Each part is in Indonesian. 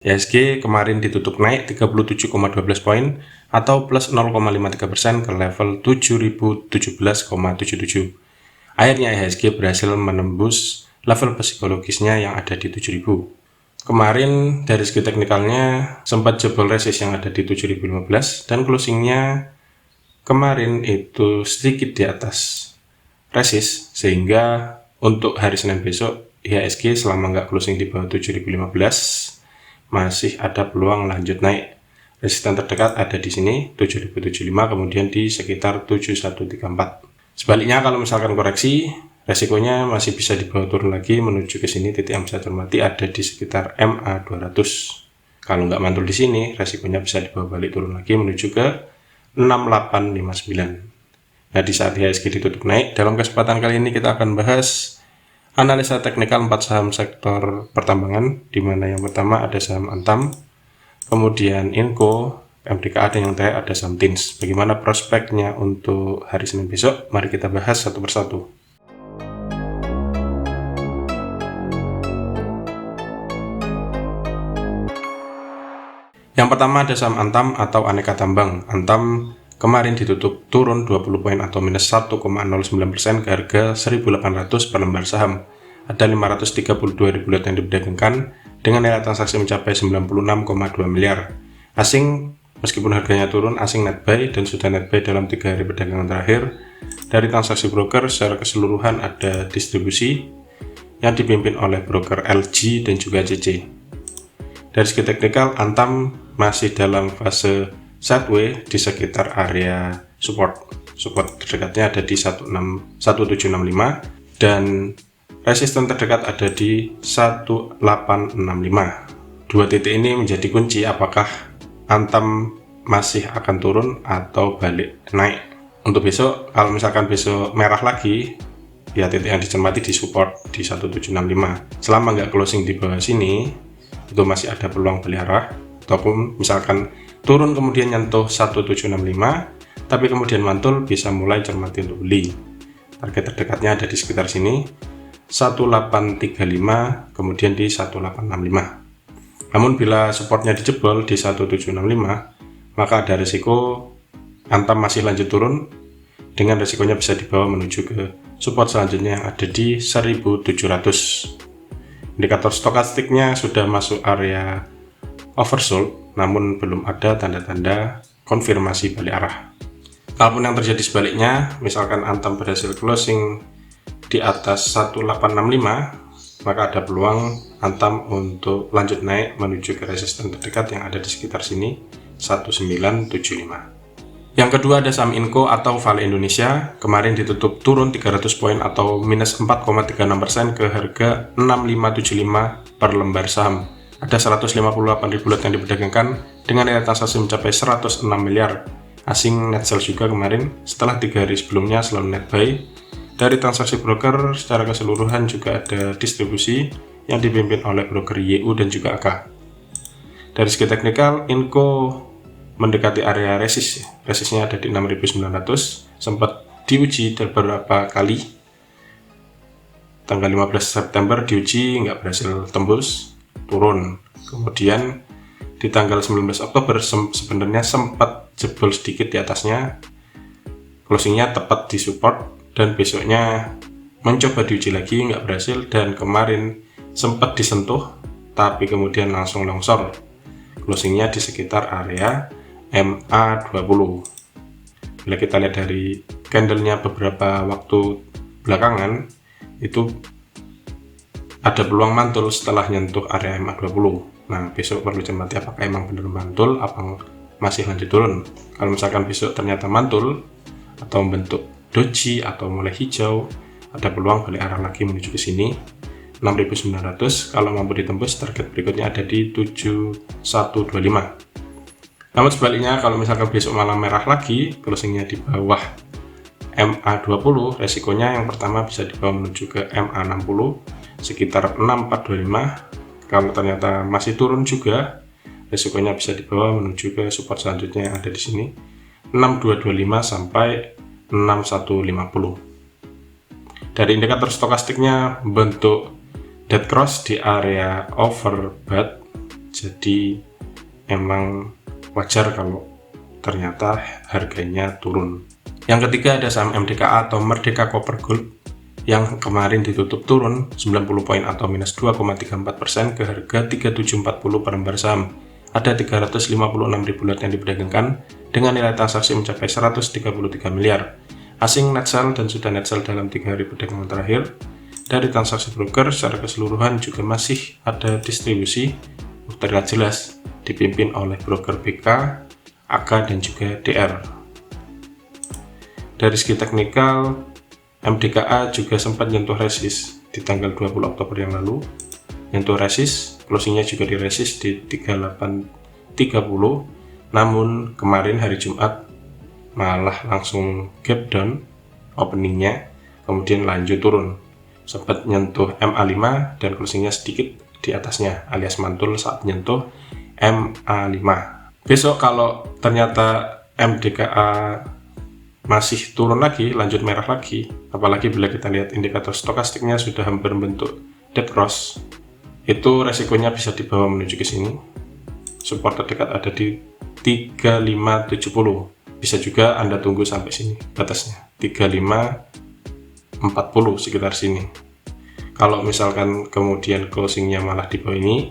IHSG kemarin ditutup naik 37,12 poin atau plus 0,53% ke level 7017,77. Akhirnya IHSG berhasil menembus level psikologisnya yang ada di 7000. Kemarin dari segi teknikalnya sempat jebol resist yang ada di 7015 dan closingnya kemarin itu sedikit di atas resist, sehingga untuk hari Senin besok IHSG selama nggak closing di bawah 7015 masih ada peluang lanjut naik. Resisten terdekat ada di sini 7075, kemudian di sekitar 7134. Sebaliknya kalau misalkan koreksi, resikonya masih bisa dibawa turun lagi menuju ke sini. Titik yang bisa cermati ada di sekitar MA 200. Kalau nggak mantul di sini, resikonya bisa dibawa balik turun lagi menuju ke 6859. Nah, di saat IHSG ditutup naik, dalam kesempatan kali ini kita akan bahas analisa teknikal 4 saham sektor pertambangan, di mana yang pertama ada saham Antam, kemudian Inco, MDKA, dan yang terakhir ada saham Tins. Bagaimana prospeknya untuk hari Senin besok? Mari kita bahas satu persatu. Yang pertama ada saham Antam atau Aneka Tambang. Antam kemarin ditutup turun 20 poin atau minus 1,09% ke harga 1.800 per lembar saham. Ada 532 ribu lot yang diperdagangkan dengan nilai transaksi mencapai 96,2 miliar. Asing, meskipun harganya turun, asing net buy dan sudah net buy dalam 3 hari perdagangan terakhir. Dari transaksi broker secara keseluruhan ada distribusi yang dipimpin oleh broker LG dan juga CC. Dari segi teknikal, Antam masih dalam fase sideways di sekitar area support. Support terdekatnya ada di 1765 dan resisten terdekat ada di 1865. Dua titik ini menjadi kunci apakah Antam masih akan turun atau balik naik. Untuk besok, kalau misalkan besok merah lagi, ya titik yang dicermati di support di 1765. Selama nggak closing di bawah sini, itu masih ada peluang beli arah, ataupun misalkan turun kemudian nyentuh 1765 tapi kemudian mantul, bisa mulai cermati untuk beli. Target terdekatnya ada di sekitar sini 1835, kemudian di 1865. Namun bila supportnya dijebol di 1765, maka ada risiko Antam masih lanjut turun dengan risikonya bisa dibawa menuju ke support selanjutnya yang ada di 1700. Indikator stokastiknya sudah masuk area oversold, namun belum ada tanda-tanda konfirmasi balik arah. Kalaupun yang terjadi sebaliknya, misalkan Antam berhasil closing di atas 1865, maka ada peluang Antam untuk lanjut naik menuju ke resisten terdekat yang ada di sekitar sini 1975. Yang kedua ada saham Inco atau Vale Indonesia. Kemarin ditutup turun 300 poin atau minus 4,36% ke harga 6575 per lembar saham. Ada 158.000 lot yang diperdagangkan dengan nilai transaksi mencapai 106 miliar. Asing net sell juga kemarin, setelah 3 hari sebelumnya selalu net buy. Dari transaksi broker secara keseluruhan juga ada distribusi yang dipimpin oleh broker YU dan juga AK. Dari segi teknikal, Inco mendekati area resist. Resistnya ada di 6.900, sempat diuji beberapa kali. Tanggal 15 September diuji, nggak berhasil tembus, turun. Kemudian di tanggal 19 Oktober sebenarnya sempat jebol sedikit di atasnya, closingnya tepat di support, dan besoknya mencoba diuji lagi, nggak berhasil, dan kemarin sempat disentuh tapi kemudian langsung longsor, closingnya di sekitar area MA20. Bila kita lihat dari candlenya beberapa waktu belakangan, itu ada peluang mantul setelah nyentuh area MA20. Nah, besok perlu cermati apakah emang benar mantul, apa masih lanjut turun. Kalau misalkan besok ternyata mantul atau membentuk doji atau mulai hijau, ada peluang balik arah lagi menuju ke sini 6.900. Kalau mampu ditembus, target berikutnya ada di 7125. Namun sebaliknya, kalau misalkan besok malam merah lagi, closingnya di bawah MA20, resikonya yang pertama bisa dibawa menuju ke MA60 sekitar 6425. Kalau ternyata masih turun juga, resikonya bisa dibawa menuju ke support selanjutnya yang ada di sini 6225 sampai 6150. Dari indikator stokastiknya bentuk dead cross di area overbought Jadi emang wajar kalau ternyata harganya turun. Yang ketiga ada saham MDKA atau Merdeka Copper Gold yang kemarin ditutup turun 90 poin atau minus 2,34% ke harga 3740 per lembar saham. Ada 356.000 lot yang diperdagangkan dengan nilai transaksi mencapai 133 miliar. Asing net sell dan sudah net sell dalam 3 hari perdagangan terakhir. Dari transaksi broker secara keseluruhan juga masih ada distribusi terlihat jelas dipimpin oleh broker BK, AK, dan juga DR. Dari segi teknikal, MDKA juga sempat nyentuh resist di tanggal 20 Oktober yang lalu. Nyentuh resist, closingnya juga di resist di 3830. Namun kemarin hari Jumat malah langsung gap down openingnya, kemudian lanjut turun. Sempat nyentuh MA5 dan closingnya sedikit di atasnya alias mantul saat nyentuh MA5. Besok kalau ternyata MDKA masih turun lagi, lanjut merah lagi, apalagi bila kita lihat indikator stokastiknya sudah hampir membentuk dead cross, itu resikonya bisa dibawa menuju ke sini. Support terdekat ada di 3570. Bisa juga Anda tunggu sampai sini batasnya 3540 sekitar sini. Kalau misalkan kemudian closingnya malah di bawah ini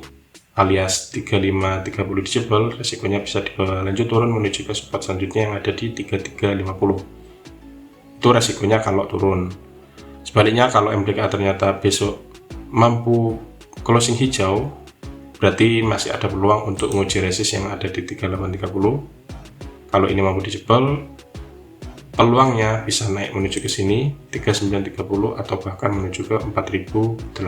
alias 3530 dijebol, resikonya bisa dibawa lanjut turun menuju ke support selanjutnya yang ada di 3350. Itu resikonya kalau turun. Sebaliknya kalau MDKA ternyata besok mampu closing hijau, berarti masih ada peluang untuk menguji resist yang ada di 3830. Kalau ini mampu dijebol, peluangnya bisa naik menuju ke sini 3930 atau bahkan menuju ke 4080.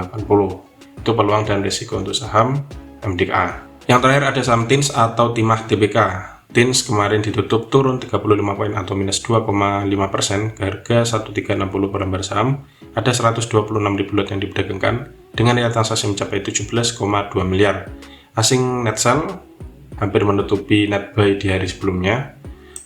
Itu peluang dan risiko untuk saham MDKA. Yang terakhir ada saham TINS atau Timah Tbk. TINS kemarin ditutup turun 35 poin atau minus 2,5% ke harga 1360 per lembar saham. Ada 126.000 lot yang diperdagangkan dengan nilai transaksi mencapai 17,2 miliar. Asing net sell hampir menutupi net buy di hari sebelumnya.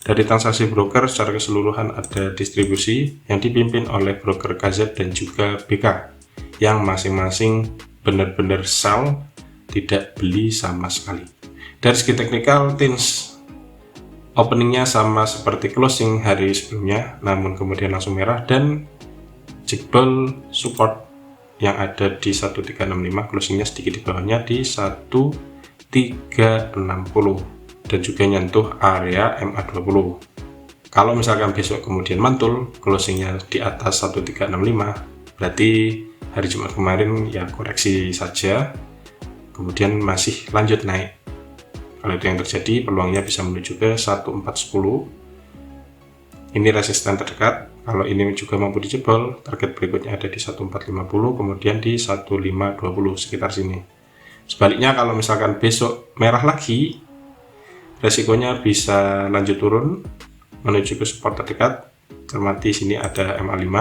Dari transaksi broker secara keseluruhan ada distribusi yang dipimpin oleh broker KZ dan juga BK yang masing-masing benar-benar sell, tidak beli sama sekali. Dari segi teknikal, TINS openingnya sama seperti closing hari sebelumnya, namun kemudian langsung merah dan jebol support yang ada di 1365, closingnya sedikit di bawahnya di 1360. Dan juga nyentuh area MA20. Kalau misalkan besok kemudian mantul closingnya di atas 1365, berarti hari Jumat kemarin ya koreksi saja, kemudian masih lanjut naik. Kalau itu yang terjadi, peluangnya bisa menuju ke 1410. Ini resisten terdekat. Kalau ini juga mampu dijebol, target berikutnya ada di 1450, kemudian di 1520 sekitar sini. Sebaliknya kalau misalkan besok merah lagi, resikonya bisa lanjut turun menuju ke support terdekat. Cermati sini ada MA5.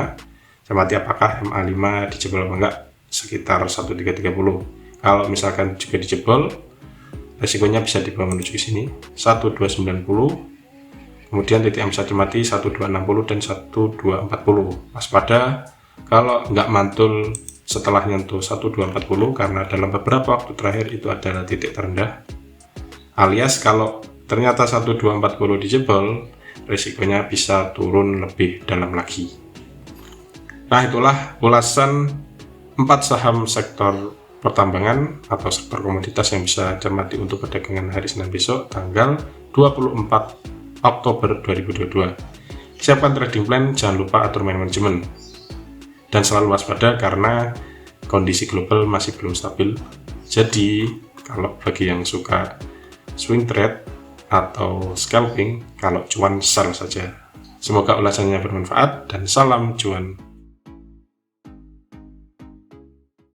Cermati apakah MA5 dijebol atau enggak sekitar 1330. Kalau misalkan juga dijebol, resikonya bisa dibawa menuju ke sini 1290. Kemudian titik yang bisa cermati 1260 dan 1240. Waspada kalau nggak mantul setelah nyentuh 1240 karena dalam beberapa waktu terakhir itu adalah titik terendah. Alias kalau ternyata 1240 dijebol, risikonya bisa turun lebih dalam lagi. Nah, itulah ulasan 4 saham sektor pertambangan atau sektor komoditas yang bisa cermati untuk perdagangan hari Senin besok tanggal 24 Oktober 2022. Siapkan trading plan, jangan lupa atur main manajemen. Dan selalu waspada karena kondisi global masih belum stabil. Jadi, kalau bagi yang suka swing trade atau scalping, kalau cuan sell saja. Semoga ulasannya bermanfaat dan salam cuan.